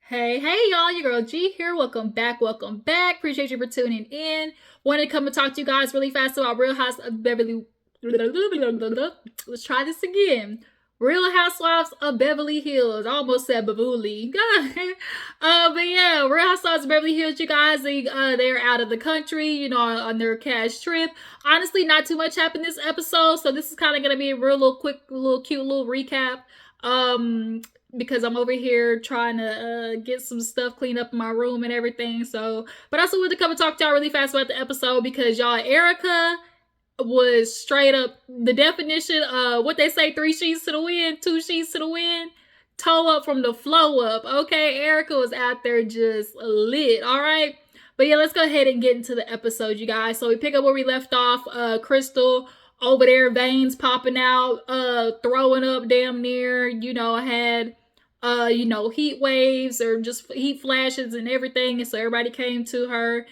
Hey, y'all, your girl G here. Welcome back. Appreciate you for tuning in. Wanted to come and talk to you guys really fast about Real House of Beverly. Let's try this again. Real Housewives of Beverly Hills. I almost said Beverly. But yeah, Real Housewives of Beverly Hills, you guys, they're out of the country, on their cash trip. Honestly, not too much happened this episode, so this is kind of going to be a real little quick, little cute little recap. Because I'm over here trying to get some stuff cleaned up in my room and everything. So, but I also wanted to come and talk to y'all really fast about the episode because y'all, Erika was straight up the definition of what they say: 3 sheets to the wind, 2 sheets to the wind, toe up from the flow up. Okay, Erika was out there just lit. All right. But yeah, let's go ahead and get into the episode, you guys. So we pick up where we left off. Crystal over there, veins popping out, throwing up damn near, had heat waves or just heat flashes and everything. And so everybody came to her,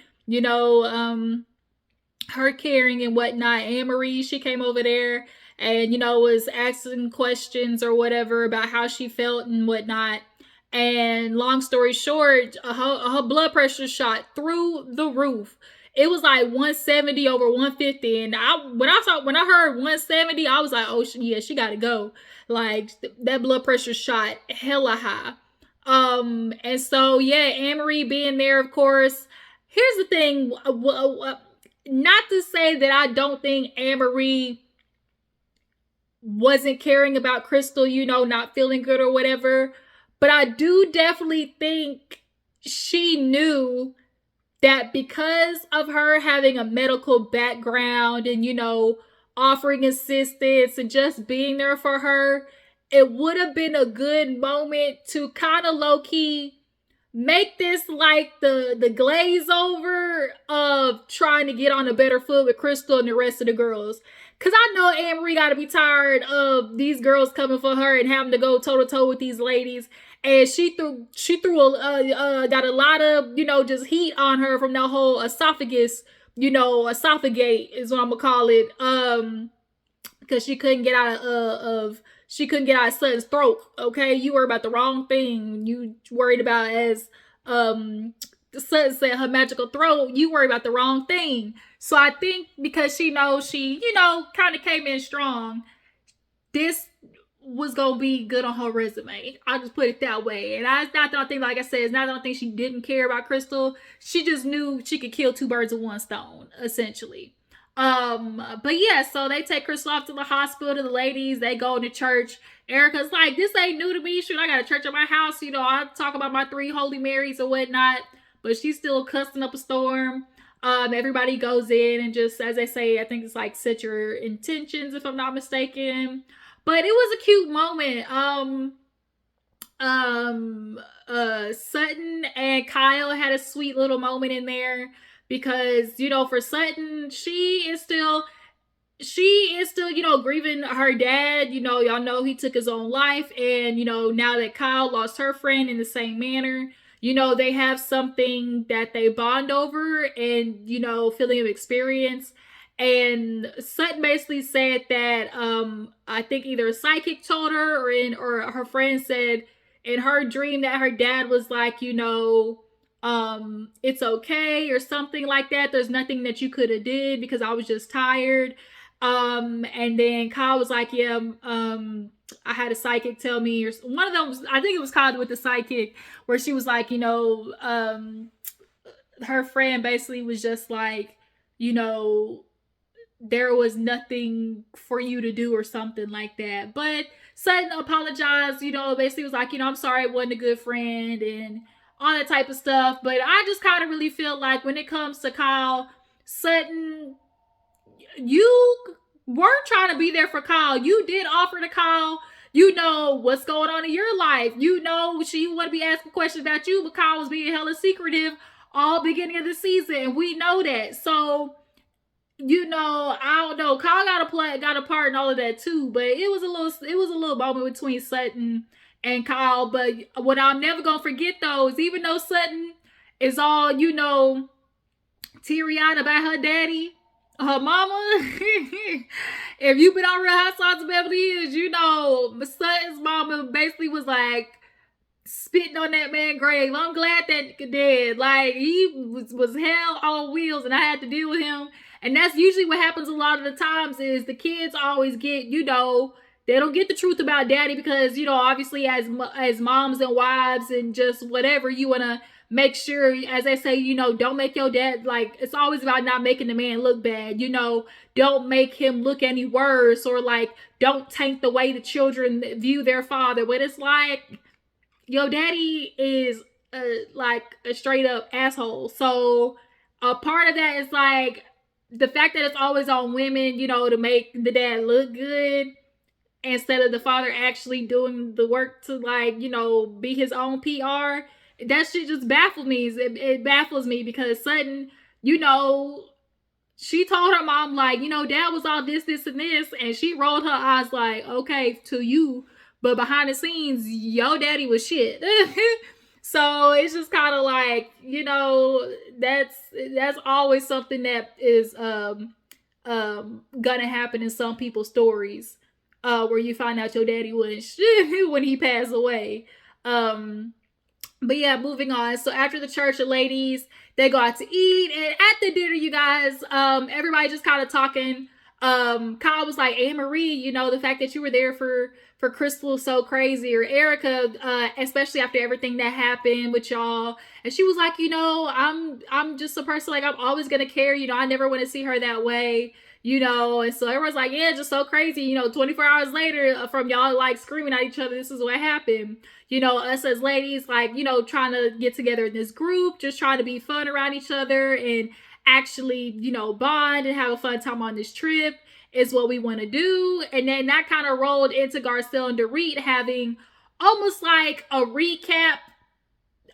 her caring and whatnot. Annemarie, she came over there and, was asking questions or whatever about how she felt and whatnot. And long story short, her blood pressure shot through the roof. It was like 170 over 150, and when I heard 170, I was like, oh yeah, she got to go. Like that blood pressure shot hella high. And so yeah, Annemarie being there, of course. Here's the thing, not to say that I don't think Annemarie wasn't caring about Crystal, not feeling good or whatever. But I do definitely think she knew that because of her having a medical background and, offering assistance and just being there for her, it would have been a good moment to kind of low-key make this like the glaze over of trying to get on a better foot with Crystal and the rest of the girls. Cause I know Annemarie gotta be tired of these girls coming for her and having to go toe to toe with these ladies. And she got a lot of, just heat on her from that whole esophagus, esophagate is what I'm gonna call it. Because she couldn't get out of Sutton's throat. Okay, you worried about the wrong thing. You worried about, as Sutton said, her magical throat. You worried about the wrong thing. So I think because she knows she, kind of came in strong, this was gonna be good on her resume. I'll just put it that way. And it's not that I think, like I said, it's not that I think she didn't care about Crystal. She just knew she could kill 2 birds with 1 stone, essentially. But yeah, so they take Crystal off to the hospital. The ladies, they go to church. Erika's like, this ain't new to me. Shoot, I got a church at my house. I talk about my 3 Holy Marys or whatnot. But she's still cussing up a storm. Everybody goes in and just, as they say, I think it's like set your intentions, if I'm not mistaken. But it was a cute moment. Sutton and Kyle had a sweet little moment in there because, for Sutton, she is still, grieving her dad. Y'all know he took his own life. And, now that Kyle lost her friend in the same manner, they have something that they bond over and, feeling of experience. And Sutton basically said that I think either a psychic told her or her friend said in her dream that her dad was like, it's okay or something like that. There's nothing that you could have did because I was just tired. And then Kyle was like, yeah, I had a psychic tell me, or one of them was, I think it was Kyle with the psychic, where she was like, her friend basically was just like, there was nothing for you to do or something like that. But Sutton apologized, basically was like, I'm sorry I wasn't a good friend and all that type of stuff. But I just kind of really feel like when it comes to Kyle, Sutton, you were trying to be there for Kyle. You did offer to Kyle, what's going on in your life. She want to be asking questions about you, but Kyle was being hella secretive all beginning of the season. And we know that. So, I don't know. Kyle got a part in all of that too, but it was a little moment between Sutton and Kyle. But what I'm never gonna forget though is even though Sutton is all, teary-eyed about her daddy, her mama, if you've been on Real Housewives of Beverly Hills, Sutton's mama basically was like, spitting on that man grave. I'm glad that dead. Like, he was hell on wheels, and I had to deal with him. And that's usually what happens a lot of the times is the kids always get, they don't get the truth about daddy because, obviously as moms and wives and just whatever, you want to make sure, as they say, don't make your dad, like, it's always about not making the man look bad, don't make him look any worse, or like, don't taint the way the children view their father. But it's like, your daddy is like a straight up asshole. So a part of that is like the fact that it's always on women, to make the dad look good instead of the father actually doing the work to, like, be his own PR. That shit just baffles me. It baffles me because Sutton, she told her mom, like, dad was all this, and this, and she rolled her eyes like, okay, to you, but behind the scenes, your daddy was shit. So it's just kind of like, that's always something that is gonna happen in some people's stories, where you find out your daddy was shit when he passed away. But yeah, moving on. So after the church, the ladies, they go out to eat, and at the dinner, you guys, everybody just kind of talking. Kyle was like, Annemarie, the fact that you were there for Crystal is so crazy, or Erika, especially after everything that happened with y'all. And she was like, I'm just a person, like, I'm always gonna care, I never want to see her that way, and so everyone's like, yeah, just so crazy, 24 hours later, from y'all like screaming at each other, this is what happened. Us as ladies, like, trying to get together in this group, just trying to be fun around each other and actually, bond and have a fun time on this trip is what we want to do. And then that kind of rolled into Garcelle and Dorit having almost like a recap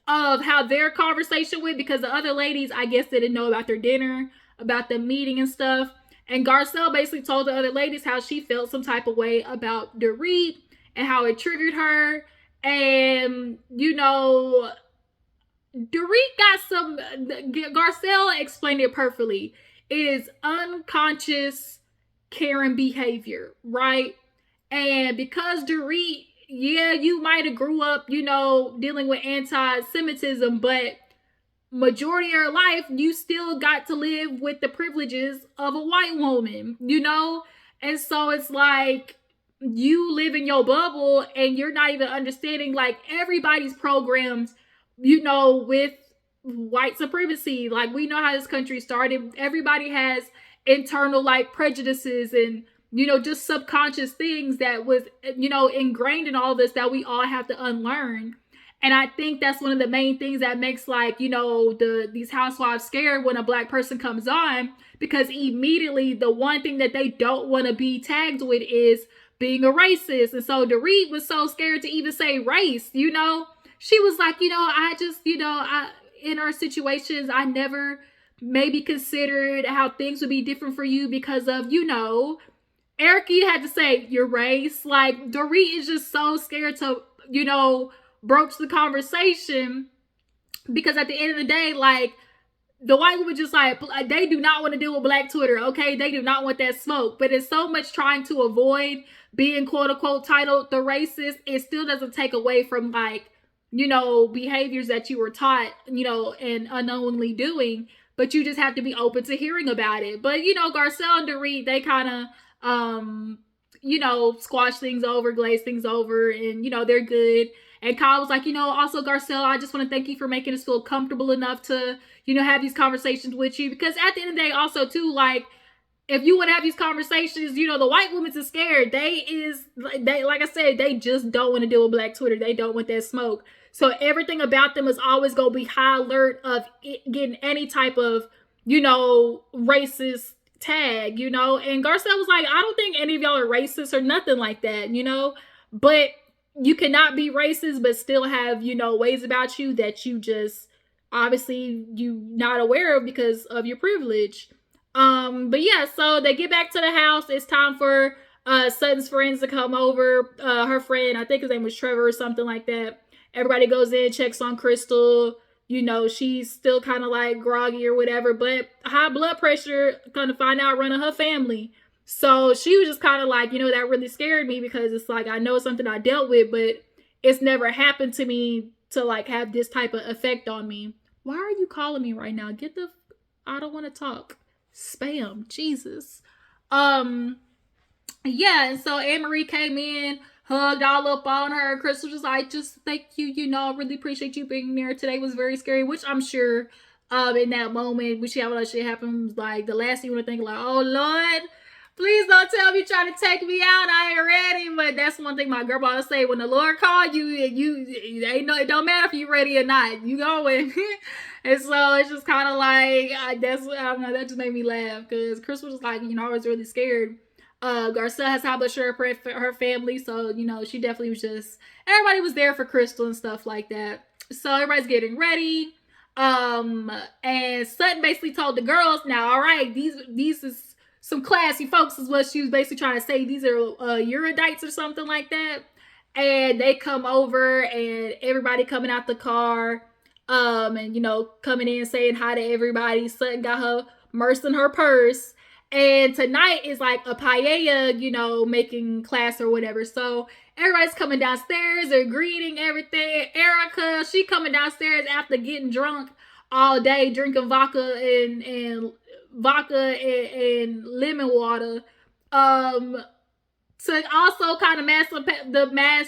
of how their conversation went, because the other ladies, I guess, didn't know about their dinner, about the meeting and stuff. And Garcelle basically told the other ladies how she felt some type of way about Dorit and how it triggered her. And, Dorit got some, Garcelle explained it perfectly. It is unconscious Karen behavior, right? And because Dorit, yeah, you might have grew up, dealing with anti-Semitism, but majority of your life, you still got to live with the privileges of a white woman, And so it's like, you live in your bubble and you're not even understanding, like, everybody's programs, with white supremacy. Like, we know how this country started. Everybody has internal, like, prejudices and, just subconscious things that was, ingrained in all this that we all have to unlearn. And I think that's one of the main things that makes, like, these housewives scared when a black person comes on, because immediately the one thing that they don't want to be tagged with is being a racist. And so Dorit was so scared to even say race, She was like, I just, in our situations, I never maybe considered how things would be different for you because of, Erika, you had to say your race. Like, Dorit is just so scared to, broach the conversation, because at the end of the day, like, the white women just like, they do not want to deal with Black Twitter, okay? They do not want that smoke. But it's so much trying to avoid being quote unquote titled the racist. It still doesn't take away from, like, behaviors that you were taught, and unknowingly doing. But you just have to be open to hearing about it. But, Garcelle and Dorit, they kind of, squash things over, glaze things over, and, they're good. And Kyle was like, also, Garcelle, I just want to thank you for making us feel comfortable enough to, have these conversations with you. Because at the end of the day, also, too, like, if you want to have these conversations, the white women's are scared. They, like I said, they just don't want to deal with Black Twitter. They don't want that smoke. So everything about them is always going to be high alert of getting any type of, racist tag, And Garcelle was like, I don't think any of y'all are racist or nothing like that, But you cannot be racist, but still have, ways about you that you just, obviously, you not aware of because of your privilege. But yeah, so they get back to the house. It's time for Sutton's friends to come over. Her friend, I think his name was Trevor or something like that. Everybody goes in, checks on Crystal. She's still kind of like groggy or whatever, but high blood pressure, gonna find out running her family. So she was just kind of like, that really scared me, because it's like, I know it's something I dealt with, but it's never happened to me to like have this type of effect on me. Why are you calling me right now? Get the I don't want to talk. Spam. Jesus. Um yeah, and so Annemarie came in, hugged all up on her. Crystal was like, just thank you, I really appreciate you being there. Today was very scary, which I'm sure in that moment when she had all that shit happen, like the last thing you want to think, like, oh Lord, please don't tell me trying to take me out. I ain't ready. But that's one thing my girl always say: when the Lord called you, you ain't no. It don't matter if you ready or not. You going. And so it's just kind of like I don't know. That just made me laugh because Chris was like, I was really scared. Garcelle has high blood sugar for her family, so she definitely was just everybody was there for Crystal and stuff like that. So everybody's getting ready. And Sutton basically told the girls, now, all right, these is some classy folks, is what she was basically trying to say. These are erudites or something like that. And they come over, and everybody coming out the car, and coming in saying hi to everybody. Sutton got her merce in her purse. And tonight is like a paella, making class or whatever. So everybody's coming downstairs. They're greeting everything. Erika, she coming downstairs after getting drunk all day, drinking vodka and lemon water. To also kind of mask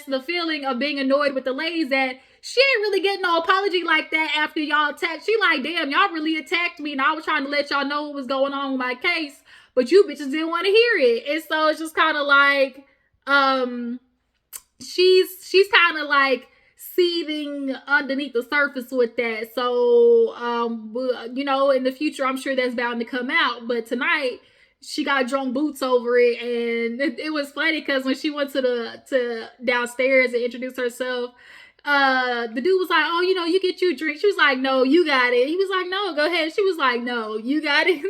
the feeling of being annoyed with the ladies that she ain't really getting no apology like that after y'all attacked. She like, damn, y'all really attacked me, and I was trying to let y'all know what was going on with my case, but you bitches didn't want to hear it. And so it's just kind of like, she's kind of like seething underneath the surface with that. So, in the future, I'm sure that's bound to come out. But tonight, she got drunk boots over it, and it was funny because when she went to downstairs and introduced herself, the dude was like, oh, you get you a drink. She was like, no, you got it. He was like, no, go ahead. She was like, no, you got it.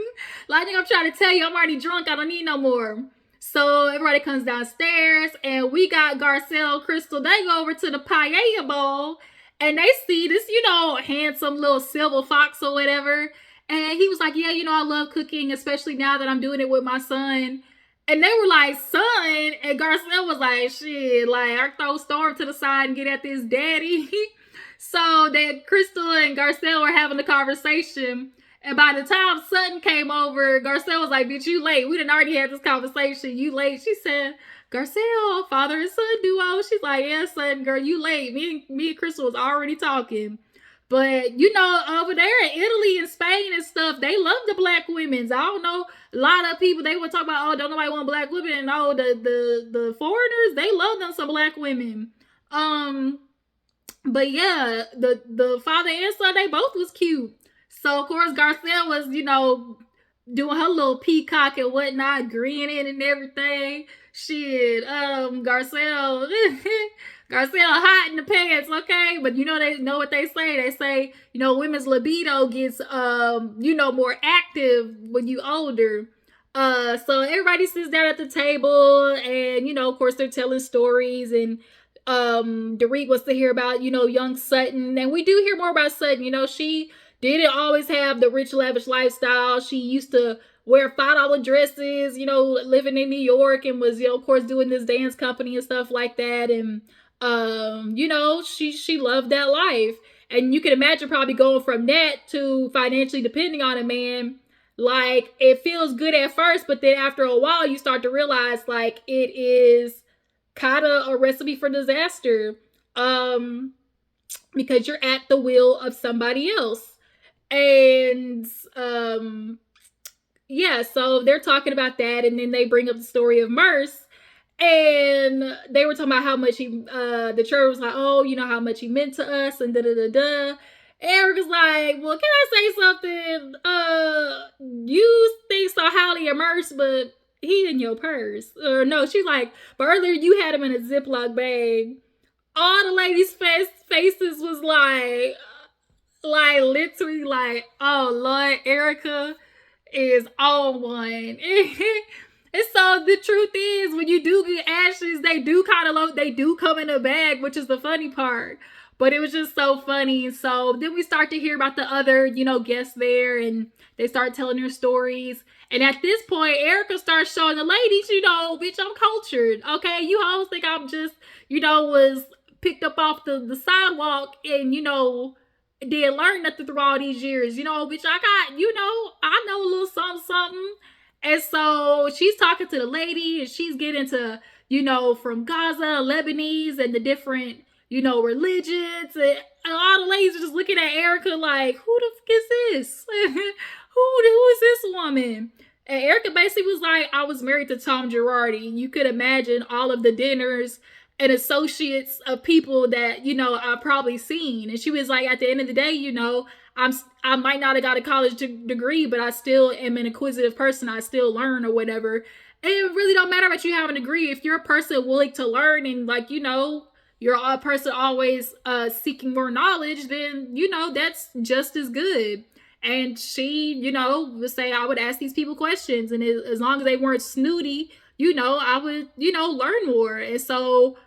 Like, I'm trying to tell you, I'm already drunk. I don't need no more. So everybody comes downstairs, and we got Garcelle, Crystal. They go over to the paella bowl, and they see this, handsome little silver fox or whatever. And he was like, yeah, I love cooking, especially now that I'm doing it with my son. And they were like, son? And Garcelle was like, shit, like, I throw Storm to the side and get at this daddy. So that Crystal and Garcelle were having a conversation. And by the time Sutton came over, Garcelle was like, bitch, you late. We done already had this conversation. You late. She said, Garcelle, father and son duo. She's like, yeah, son, girl, you late. Me and Crystal was already talking. But, over there in Italy and Spain and stuff, they love the black women. I don't know, a lot of people, they would talk about, oh, don't nobody want black women. And the foreigners, they love them some black women. But yeah, the father and son, they both was cute. So, of course, Garcelle was, doing her little peacock and whatnot, grinning and everything. Shit, Garcelle... Garcelle hot in the pants, okay? But they know what they say. They say, women's libido gets, more active when you older. So everybody sits down at the table, and, of course, they're telling stories, and Dorit wants to hear about, young Sutton. And we do hear more about Sutton. She didn't always have the rich, lavish lifestyle. She used to wear $5 dresses, living in New York, and was, of course, doing this dance company and stuff like that. And she loved that life. And you can imagine probably going from that to financially depending on a man. Like, it feels good at first, but then after a while you start to realize like it is kind of a recipe for disaster, because you're at the will of somebody else. And so they're talking about that, and then they bring up the story of Merce. And they were talking about how much the church was like, oh, how much he meant to us, and da-da-da-da. Erika's like, well, can I say something? You think so highly of Merce, but he in your purse. Or no, she's like, but earlier you had him in a Ziploc bag. All the ladies' faces was like literally like, oh, Lord, Erika is on one. And so the truth is, when you do get ashes, they do they do come in a bag, which is the funny part. But it was just so funny. So then we start to hear about the other, guests there, and they start telling their stories. And at this point, Erika starts showing the ladies, bitch, I'm cultured. Okay, you always think I'm just, was picked up off the sidewalk and, didn't learn nothing through all these years. Bitch, I know a little something, something. And so she's talking to the lady and she's getting to, from Gaza, Lebanese, and the different, religions. And all the ladies are just looking at Erika like, who the fuck is this? who is this woman? And Erika basically was like, I was married to Tom Girardi. You could imagine all of the dinners and associates of people that, I've probably seen. And she was like, at the end of the day, I might not have got a college degree, but I still am an inquisitive person. I still learn or whatever. And it really don't matter about you having a degree. If you're a person willing to learn and you're a person always seeking more knowledge, then, that's just as good. And she, would say, I would ask these people questions. And as long as they weren't snooty, I would, learn more. And so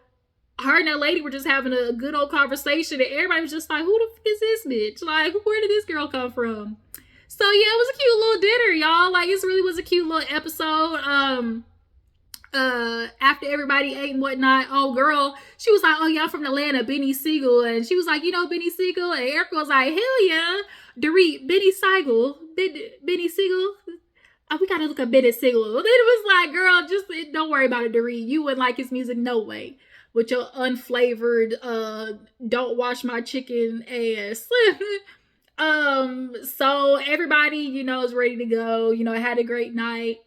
her and that lady were just having a good old conversation. And everybody was just like, who the fuck is this bitch? Like, where did this girl come from? So, yeah, it was a cute little dinner, y'all. Like, it really was a cute little episode. After everybody ate and whatnot, oh girl, she was like, oh yeah, I'm from Atlanta, Benny Siegel. And she was like, Benny Siegel? And Erika was like, hell yeah. Dorit, Benny Siegel. Benny Siegel. Oh, we gotta look up Benny Siegel. And it was like, girl, just don't worry about it, Dorit. You wouldn't like his music no way. With your unflavored, don't wash my chicken ass. So everybody, is ready to go. Had a great night.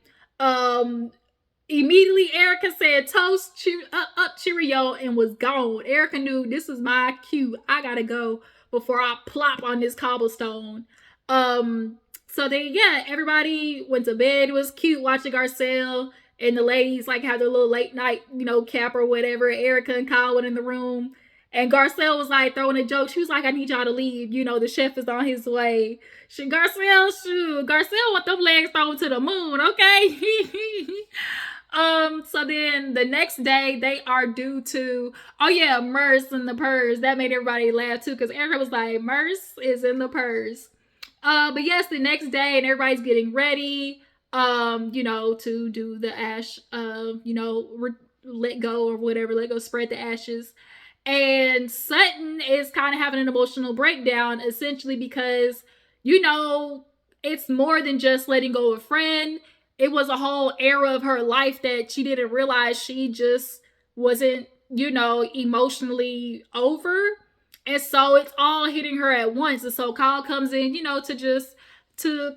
Immediately, Erika said, toast, up, cheerio, and was gone. Erika knew this was my cue. I gotta go before I plop on this cobblestone. So then, yeah, everybody went to bed. It was cute watching Garcelle and the ladies, like, have their little late night, cap or whatever. Erika and Kyle went in the room. And Garcelle was, like, throwing a joke. She was like, I need y'all to leave. The chef is on his way. Garcelle want them legs thrown to the moon, okay? So then the next day they are due to, oh yeah, Merce and the purse. That made everybody laugh too, because Erika was like, Merce is in the purse. But yes, the next day and everybody's getting ready, to do the ash, let go or whatever, let go, spread the ashes. And Sutton is kind of having an emotional breakdown, essentially because, it's more than just letting go of a friend. It was a whole era of her life that she didn't realize she just wasn't, emotionally over. And so it's all hitting her at once. And so Kyle comes in, to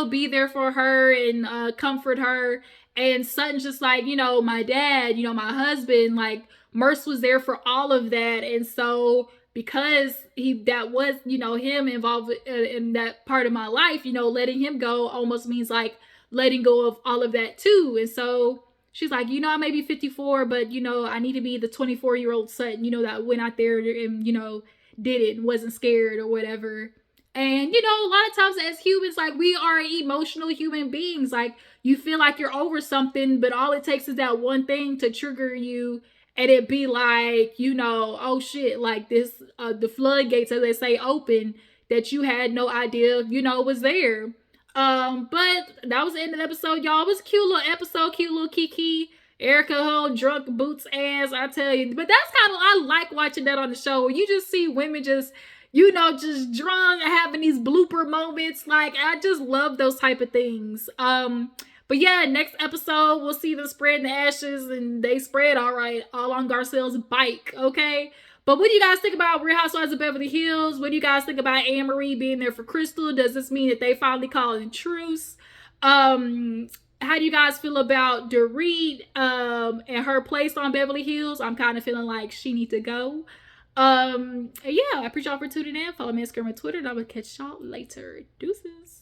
be there for her and comfort her. And Sutton's just like, my dad, my husband, like, Merce was there for all of that. And so because that was, him involved in that part of my life, letting him go almost means like letting go of all of that too. And so she's like, I may be 54, but I need to be the 24-year-old Sutton, that went out there and, did it and wasn't scared or whatever. And, a lot of times as humans, like, we are emotional human beings. Like, you feel like you're over something, but all it takes is that one thing to trigger you. And it be like, oh shit, like this, the floodgates, as they say, open, that you had no idea, was there. But that was the end of the episode, y'all. It was a cute little episode, cute little kiki. Erika, whole drunk boots ass, I tell you. But that's kind of, I like watching that on the show, where you just see women just, just drunk and having these blooper moments. Like, I just love those type of things. But yeah, next episode, we'll see them spread the ashes, and they spread all right, all on Garcelle's bike, okay? But what do you guys think about Real Housewives of Beverly Hills? What do you guys think about Annemarie being there for Crystal? Does this mean that they finally call in truce? How do you guys feel about Dorit and her place on Beverly Hills? I'm kind of feeling like she needs to go. Yeah, I appreciate y'all for tuning in. Follow me on Instagram and Twitter, and I will catch y'all later. Deuces.